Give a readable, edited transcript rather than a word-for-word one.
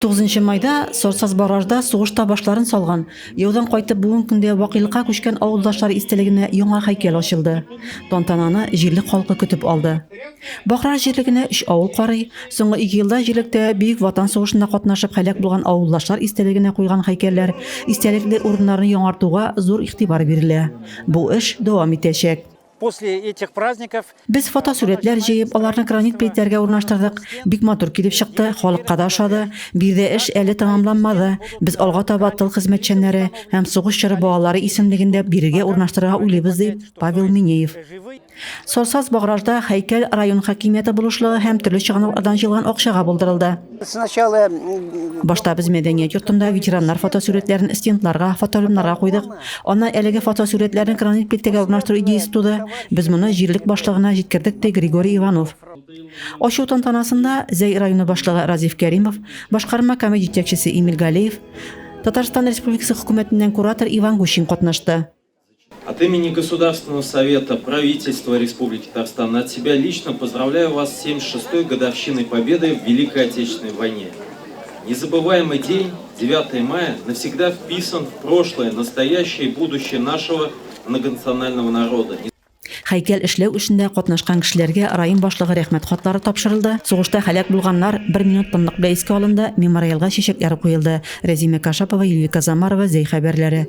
9 майда Сорсаз баражда сугышта башларын салган, яудан кайтып бүген көндә вакыйлыкка күчкән авылдашлар истәлегенә яңа һәйкәл ачылды. Тантананы җирлек халкы көтеп алды. Бахраж җирлегенә 3 авыл карый, соңгы 2 елда җирлектә Бөек Ватан сугышында катнашып һәлак булган авылдашлар истәлегенә куйган һәйкәлләр, истәлекле урыннарны яңартуга зур игътибар бирелә. Бу эш дәвам итәчәк. После этих праздников Без фотосурәтләр җыеп, аларны гранит плитләргә урнаштырдык. Бик матур килеп чыкты, халыкка да ошады. Бирдә эш әле тәмамланмады. Без алга таба тыл хезмәтчәннәре һәм сугыш чоры балалары исемлегендә бирегә урнаштырырга уйлыйбыз, дип Павел Минеев. Сорсаз Багражда һәйкәл район хакимияте булышлыгы һәм төрле чыгынаклардан җыелган акчага булдырылды. сначала Башта без мәдәният йортында ветераннар фотосурәтләрен стендларга, фотоальбомнарга куйдык. Аннан әлеге фотосурәтләрне гранит плитәгә урнаштыру идеясе туды. Без моны җирлек башлыгына җиткердек, ди Григорий Иванов. Ачу тантанасында Зәй районы башлыгы Разиф Кәримов, башкарма комитет җитәкчесе Эмиль Галеев, Татарстан Республикасы хөкүмәтеннән куратор Иван Гущин катнашты. От имени Государственного совета правительства Республики Татарстан от себя лично поздравляю вас с 76-й годовщиной победы в Великой Отечественной войне. Незабываемый день, 9 мая, навсегда вписан в прошлое, настоящее и будущее нашего многонационального народа. Һәйкәл эшләү эшендә катнашкан кешеләргә район башлыгы рәхмәт хатлары тапшырылды. Сугышта һәлак булганнар 1 минут тынлык белән искә алынды, мемориалга чәчәкләр куелды. Рәзимә Кашапова, Юлия Казамарова, Зәй хәбәрләре.